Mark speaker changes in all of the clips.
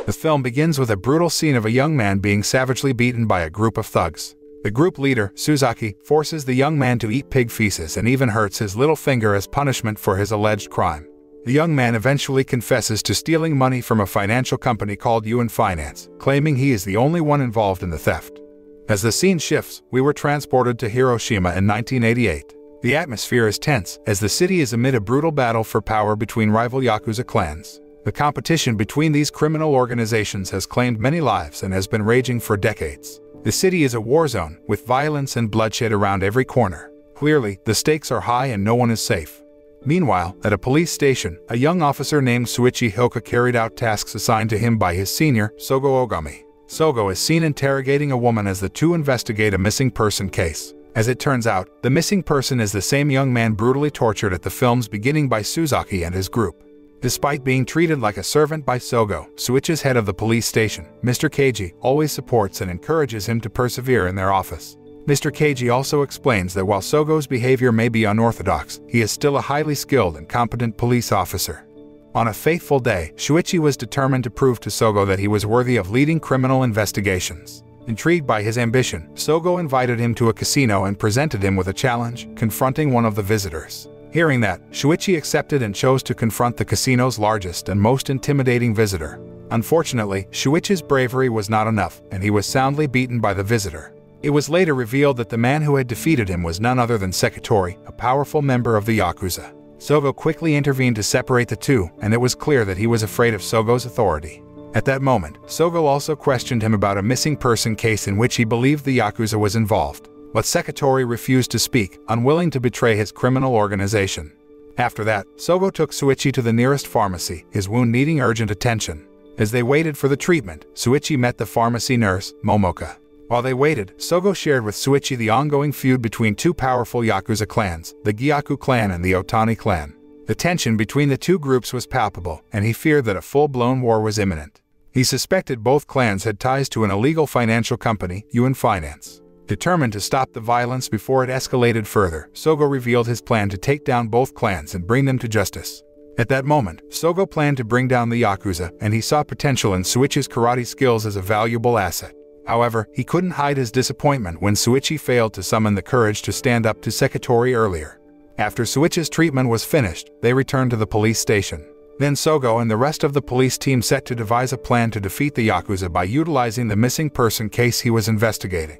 Speaker 1: The film begins with a brutal scene of a young man being savagely beaten by a group of thugs. The group leader, Suzaki, forces the young man to eat pig feces and even hurts his little finger as punishment for his alleged crime. The young man eventually confesses to stealing money from a financial company called UN Finance, claiming he is the only one involved in the theft. As the scene shifts, we were transported to Hiroshima in 1988. The atmosphere is tense, as the city is amid a brutal battle for power between rival Yakuza clans. The competition between these criminal organizations has claimed many lives and has been raging for decades. The city is a war zone, with violence and bloodshed around every corner. Clearly, the stakes are high and no one is safe. Meanwhile, at a police station, a young officer named Suichi Hoka carried out tasks assigned to him by his senior, Sogo Ogami. Sogo is seen interrogating a woman as the two investigate a missing person case. As it turns out, the missing person is the same young man brutally tortured at the film's beginning by Suzaki and his group. Despite being treated like a servant by Sogo, Suichi's head of the police station, Mr. Keiji, always supports and encourages him to persevere in their office. Mr. Keiji also explains that while Sogo's behavior may be unorthodox, he is still a highly skilled and competent police officer. On a fateful day, Shuichi was determined to prove to Sogo that he was worthy of leading criminal investigations. Intrigued by his ambition, Sogo invited him to a casino and presented him with a challenge, confronting one of the visitors. Hearing that, Shuichi accepted and chose to confront the casino's largest and most intimidating visitor. Unfortunately, Shuichi's bravery was not enough, and he was soundly beaten by the visitor. It was later revealed that the man who had defeated him was none other than Sekitori, a powerful member of the Yakuza. Sogo quickly intervened to separate the two, and it was clear that he was afraid of Sogo's authority. At that moment, Sogo also questioned him about a missing person case in which he believed the Yakuza was involved. But Sekitori refused to speak, unwilling to betray his criminal organization. After that, Sogo took Suichi to the nearest pharmacy, his wound needing urgent attention. As they waited for the treatment, Suichi met the pharmacy nurse, Momoka. While they waited, Sogo shared with Suichi the ongoing feud between two powerful Yakuza clans, the Gyaku clan and the Otani clan. The tension between the two groups was palpable, and he feared that a full-blown war was imminent. He suspected both clans had ties to an illegal financial company, UN Finance. Determined to stop the violence before it escalated further, Sogo revealed his plan to take down both clans and bring them to justice. At that moment, Sogo planned to bring down the Yakuza, and he saw potential in Suichi's karate skills as a valuable asset. However, he couldn't hide his disappointment when Suichi failed to summon the courage to stand up to Sekitori earlier. After Suichi's treatment was finished, they returned to the police station. Then Sogo and the rest of the police team set to devise a plan to defeat the Yakuza by utilizing the missing person case he was investigating.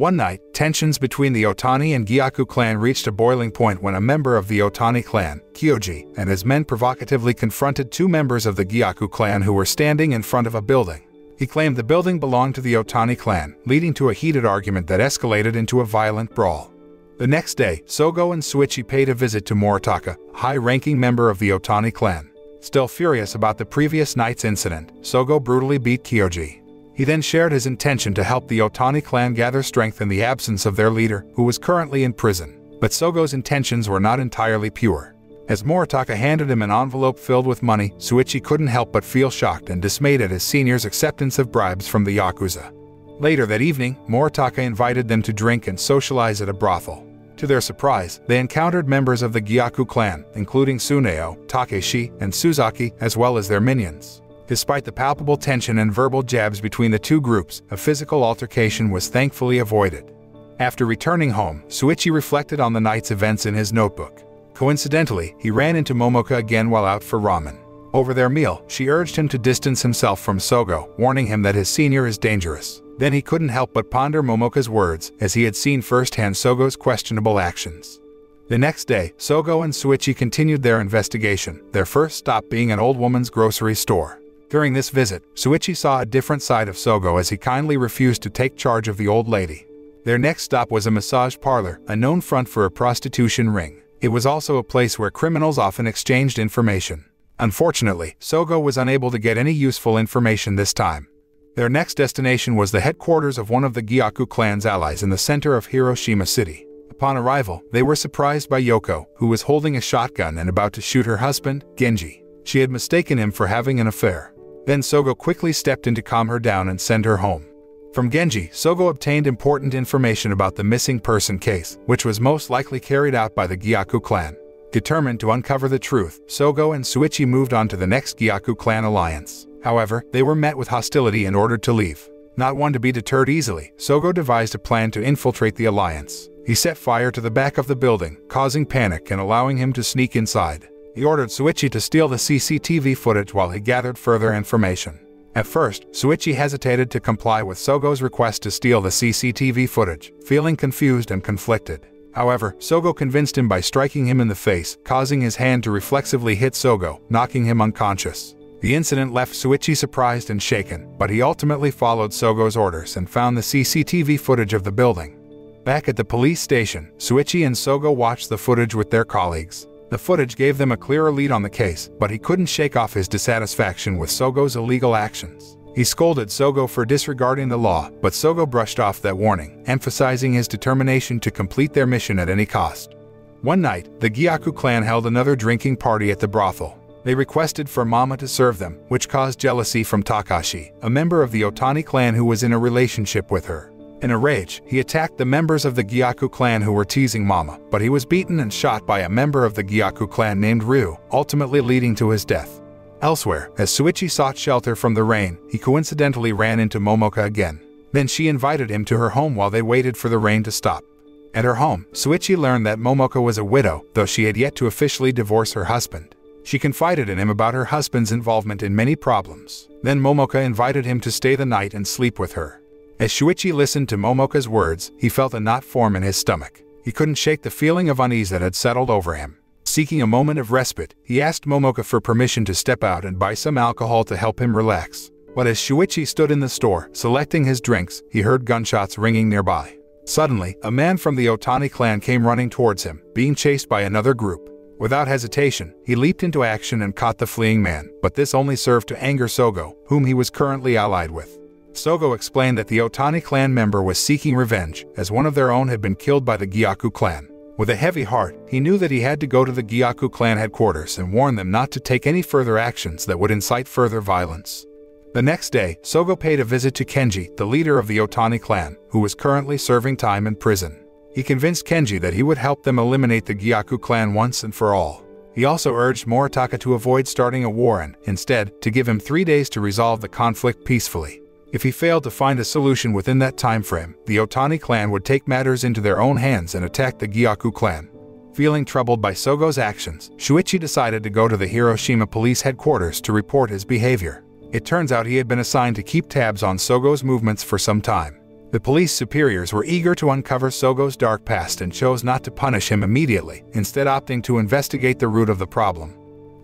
Speaker 1: One night, tensions between the Otani and Gyaku clan reached a boiling point when a member of the Otani clan, Kyoji, and his men provocatively confronted two members of the Gyaku clan who were standing in front of a building. He claimed the building belonged to the Otani clan, leading to a heated argument that escalated into a violent brawl. The next day, Sogo and Suichi paid a visit to Moritaka, a high-ranking member of the Otani clan. Still furious about the previous night's incident, Sogo brutally beat Kyoji. He then shared his intention to help the Otani clan gather strength in the absence of their leader, who was currently in prison. But Sogo's intentions were not entirely pure. As Moritaka handed him an envelope filled with money, Suichi couldn't help but feel shocked and dismayed at his senior's acceptance of bribes from the Yakuza. Later that evening, Moritaka invited them to drink and socialize at a brothel. To their surprise, they encountered members of the Gyaku clan, including Tsuneo, Takeshi, and Suzaki, as well as their minions. Despite the palpable tension and verbal jabs between the two groups, a physical altercation was thankfully avoided. After returning home, Suichi reflected on the night's events in his notebook. Coincidentally, he ran into Momoka again while out for ramen. Over their meal, she urged him to distance himself from Sogo, warning him that his senior is dangerous. Then he couldn't help but ponder Momoka's words, as he had seen firsthand Sogo's questionable actions. The next day, Sogo and Suichi continued their investigation, their first stop being an old woman's grocery store. During this visit, Suichi saw a different side of Sogo as he kindly refused to take charge of the old lady. Their next stop was a massage parlor, a known front for a prostitution ring. It was also a place where criminals often exchanged information. Unfortunately, Sogo was unable to get any useful information this time. Their next destination was the headquarters of one of the Gyaku clan's allies in the center of Hiroshima City. Upon arrival, they were surprised by Yoko, who was holding a shotgun and about to shoot her husband, Genji. She had mistaken him for having an affair. Then Sogo quickly stepped in to calm her down and send her home. From Genji, Sogo obtained important information about the missing person case, which was most likely carried out by the Gyaku clan. Determined to uncover the truth, Sogo and Suichi moved on to the next Gyaku clan alliance. However, they were met with hostility and ordered to leave. Not one to be deterred easily, Sogo devised a plan to infiltrate the alliance. He set fire to the back of the building, causing panic and allowing him to sneak inside. He ordered Shuichi to steal the CCTV footage while he gathered further information. At first, Shuichi hesitated to comply with Sogo's request to steal the CCTV footage, feeling confused and conflicted. However, Sogo convinced him by striking him in the face, causing his hand to reflexively hit Sogo, knocking him unconscious. The incident left Shuichi surprised and shaken, but he ultimately followed Sogo's orders and found the CCTV footage of the building. Back at the police station, Shuichi and Sogo watched the footage with their colleagues. The footage gave them a clearer lead on the case, but he couldn't shake off his dissatisfaction with Sogo's illegal actions. He scolded Sogo for disregarding the law, but Sogo brushed off that warning, emphasizing his determination to complete their mission at any cost. One night, the Gyaku clan held another drinking party at the brothel. They requested for Mama to serve them, which caused jealousy from Takashi, a member of the Otani clan who was in a relationship with her. In a rage, he attacked the members of the Gyaku clan who were teasing Mama, but he was beaten and shot by a member of the Gyaku clan named Ryu, ultimately leading to his death. Elsewhere, as Shuichi sought shelter from the rain, he coincidentally ran into Momoka again. Then she invited him to her home while they waited for the rain to stop. At her home, Shuichi learned that Momoka was a widow, though she had yet to officially divorce her husband. She confided in him about her husband's involvement in many problems. Then Momoka invited him to stay the night and sleep with her. As Shuichi listened to Momoka's words, he felt a knot form in his stomach. He couldn't shake the feeling of unease that had settled over him. Seeking a moment of respite, he asked Momoka for permission to step out and buy some alcohol to help him relax. But as Shuichi stood in the store, selecting his drinks, he heard gunshots ringing nearby. Suddenly, a man from the Otani clan came running towards him, being chased by another group. Without hesitation, he leaped into action and caught the fleeing man, but this only served to anger Sogo, whom he was currently allied with. Sogo explained that the Otani clan member was seeking revenge, as one of their own had been killed by the Gyaku clan. With a heavy heart, he knew that he had to go to the Gyaku clan headquarters and warn them not to take any further actions that would incite further violence. The next day, Sogo paid a visit to Kenji, the leader of the Otani clan, who was currently serving time in prison. He convinced Kenji that he would help them eliminate the Gyaku clan once and for all. He also urged Moritaka to avoid starting a war and, instead, to give him 3 days to resolve the conflict peacefully. If he failed to find a solution within that time frame, the Otani clan would take matters into their own hands and attack the Gyaku clan. Feeling troubled by Sogo's actions, Shuichi decided to go to the Hiroshima police headquarters to report his behavior. It turns out he had been assigned to keep tabs on Sogo's movements for some time. The police superiors were eager to uncover Sogo's dark past and chose not to punish him immediately, instead opting to investigate the root of the problem.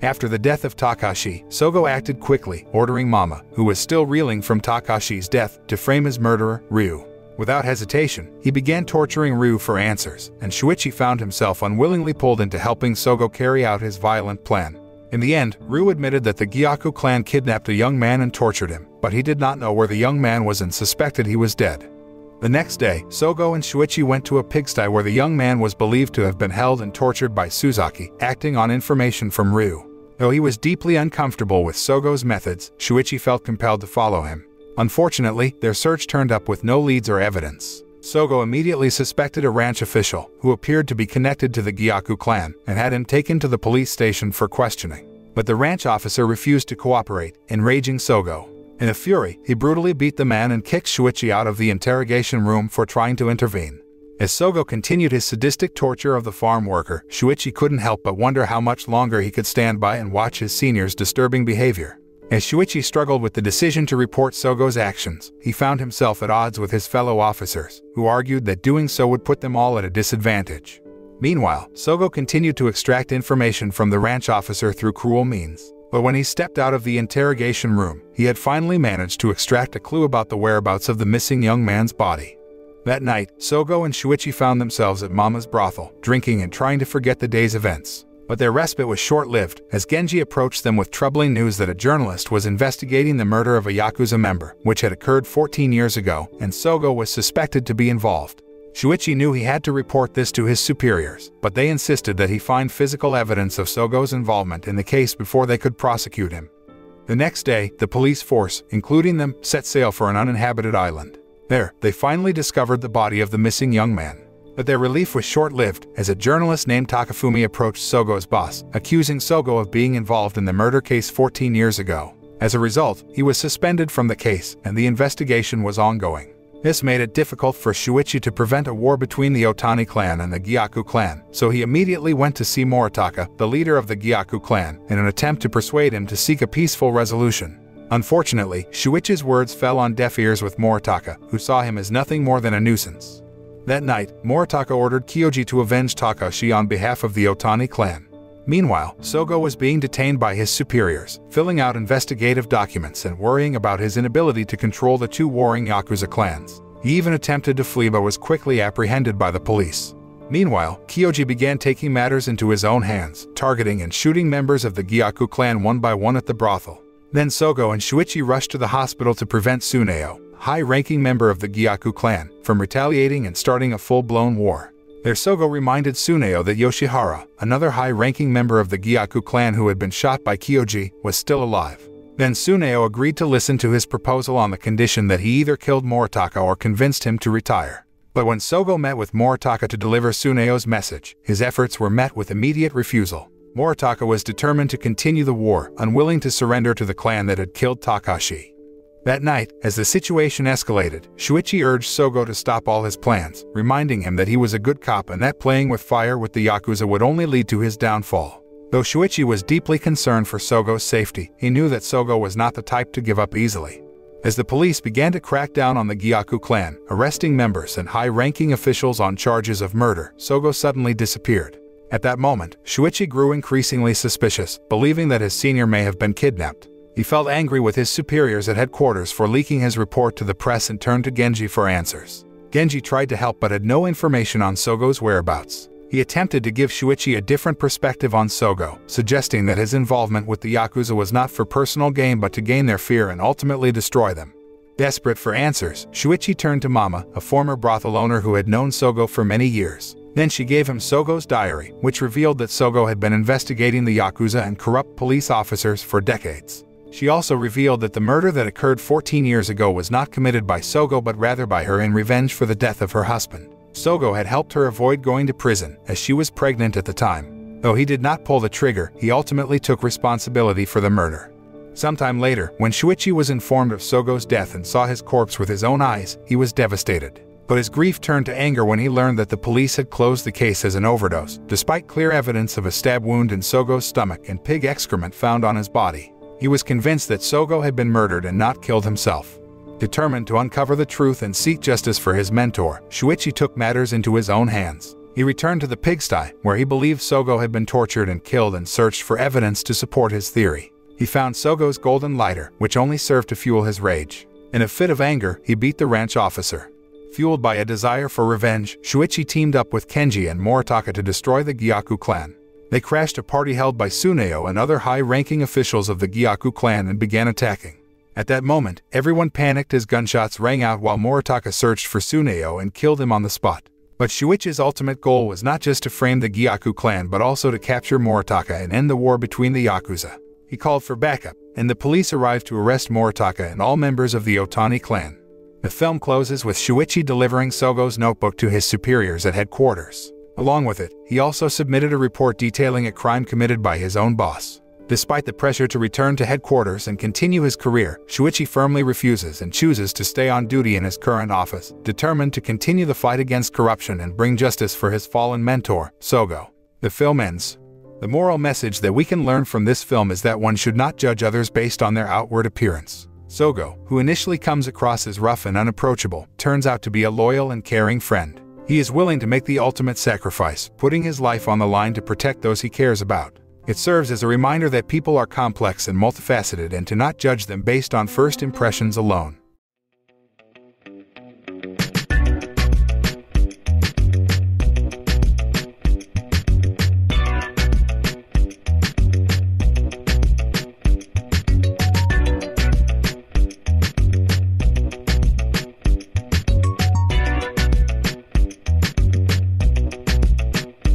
Speaker 1: After the death of Takashi, Sogo acted quickly, ordering Mama, who was still reeling from Takashi's death, to frame his murderer, Ryu. Without hesitation, he began torturing Ryu for answers, and Shuichi found himself unwillingly pulled into helping Sogo carry out his violent plan. In the end, Ryu admitted that the Gyaku clan kidnapped a young man and tortured him, but he did not know where the young man was and suspected he was dead. The next day, Sogo and Shuichi went to a pigsty where the young man was believed to have been held and tortured by Suzaki, acting on information from Ryu. Though he was deeply uncomfortable with Sogo's methods, Shuichi felt compelled to follow him. Unfortunately, their search turned up with no leads or evidence. Sogo immediately suspected a ranch official, who appeared to be connected to the Gyaku clan, and had him taken to the police station for questioning. But the ranch officer refused to cooperate, enraging Sogo. In a fury, he brutally beat the man and kicked Shuichi out of the interrogation room for trying to intervene. As Sogo continued his sadistic torture of the farm worker, Shuichi couldn't help but wonder how much longer he could stand by and watch his senior's disturbing behavior. As Shuichi struggled with the decision to report Sogo's actions, he found himself at odds with his fellow officers, who argued that doing so would put them all at a disadvantage. Meanwhile, Sogo continued to extract information from the ranch officer through cruel means. But when he stepped out of the interrogation room, he had finally managed to extract a clue about the whereabouts of the missing young man's body. That night, Sogo and Shuichi found themselves at Mama's brothel, drinking and trying to forget the day's events. But their respite was short-lived, as Genji approached them with troubling news that a journalist was investigating the murder of a Yakuza member, which had occurred 14 years ago, and Sogo was suspected to be involved. Shuichi knew he had to report this to his superiors, but they insisted that he find physical evidence of Sogo's involvement in the case before they could prosecute him. The next day, the police force, including them, set sail for an uninhabited island. There, they finally discovered the body of the missing young man. But their relief was short-lived, as a journalist named Takafumi approached Sogo's boss, accusing Sogo of being involved in the murder case 14 years ago. As a result, he was suspended from the case, and the investigation was ongoing. This made it difficult for Shuichi to prevent a war between the Otani clan and the Gyaku clan, so he immediately went to see Moritaka, the leader of the Gyaku clan, in an attempt to persuade him to seek a peaceful resolution. Unfortunately, Shuichi's words fell on deaf ears with Moritaka, who saw him as nothing more than a nuisance. That night, Moritaka ordered Kyoji to avenge Takashi on behalf of the Otani clan. Meanwhile, Sogo was being detained by his superiors, filling out investigative documents and worrying about his inability to control the two warring Yakuza clans. He even attempted to flee but was quickly apprehended by the police. Meanwhile, Kyoji began taking matters into his own hands, targeting and shooting members of the Gyaku clan one by one at the brothel. Then Sogo and Shuichi rushed to the hospital to prevent Tsuneo, a high-ranking member of the Gyaku clan, from retaliating and starting a full-blown war. There, Sogo reminded Tsuneo that Yoshihara, another high-ranking member of the Gyaku clan who had been shot by Kyoji, was still alive. Then Tsuneo agreed to listen to his proposal on the condition that he either killed Moritaka or convinced him to retire. But when Sogo met with Moritaka to deliver Tsuneo's message, his efforts were met with immediate refusal. Moritaka was determined to continue the war, unwilling to surrender to the clan that had killed Takashi. That night, as the situation escalated, Shuichi urged Sogo to stop all his plans, reminding him that he was a good cop and that playing with fire with the Yakuza would only lead to his downfall. Though Shuichi was deeply concerned for Sogo's safety, he knew that Sogo was not the type to give up easily. As the police began to crack down on the Gyaku clan, arresting members and high-ranking officials on charges of murder, Sogo suddenly disappeared. At that moment, Shuichi grew increasingly suspicious, believing that his senior may have been kidnapped. He felt angry with his superiors at headquarters for leaking his report to the press and turned to Genji for answers. Genji tried to help but had no information on Sogo's whereabouts. He attempted to give Shuichi a different perspective on Sogo, suggesting that his involvement with the Yakuza was not for personal gain but to gain their fear and ultimately destroy them. Desperate for answers, Shuichi turned to Mama, a former brothel owner who had known Sogo for many years. Then she gave him Sogo's diary, which revealed that Sogo had been investigating the Yakuza and corrupt police officers for decades. She also revealed that the murder that occurred 14 years ago was not committed by Sogo but rather by her in revenge for the death of her husband. Sogo had helped her avoid going to prison, as she was pregnant at the time. Though he did not pull the trigger, he ultimately took responsibility for the murder. Sometime later, when Shuichi was informed of Sogo's death and saw his corpse with his own eyes, he was devastated. But his grief turned to anger when he learned that the police had closed the case as an overdose, despite clear evidence of a stab wound in Sogo's stomach and pig excrement found on his body. He was convinced that Sogo had been murdered and not killed himself. Determined to uncover the truth and seek justice for his mentor, Shuichi took matters into his own hands. He returned to the pigsty, where he believed Sogo had been tortured and killed, and searched for evidence to support his theory. He found Sogo's golden lighter, which only served to fuel his rage. In a fit of anger, he beat the ranch officer. Fueled by a desire for revenge, Shuichi teamed up with Kenji and Moritaka to destroy the Gyaku clan. They crashed a party held by Tsuneo and other high-ranking officials of the Gyaku clan and began attacking. At that moment, everyone panicked as gunshots rang out while Moritaka searched for Tsuneo and killed him on the spot. But Shuichi's ultimate goal was not just to frame the Gyaku clan but also to capture Moritaka and end the war between the Yakuza. He called for backup, and the police arrived to arrest Moritaka and all members of the Otani clan. The film closes with Shuichi delivering Sogo's notebook to his superiors at headquarters. Along with it, he also submitted a report detailing a crime committed by his own boss. Despite the pressure to return to headquarters and continue his career, Shuichi firmly refuses and chooses to stay on duty in his current office, determined to continue the fight against corruption and bring justice for his fallen mentor, Sogo. The film ends. The moral message that we can learn from this film is that one should not judge others based on their outward appearance. Sogo, who initially comes across as rough and unapproachable, turns out to be a loyal and caring friend. He is willing to make the ultimate sacrifice, putting his life on the line to protect those he cares about. It serves as a reminder that people are complex and multifaceted and to not judge them based on first impressions alone.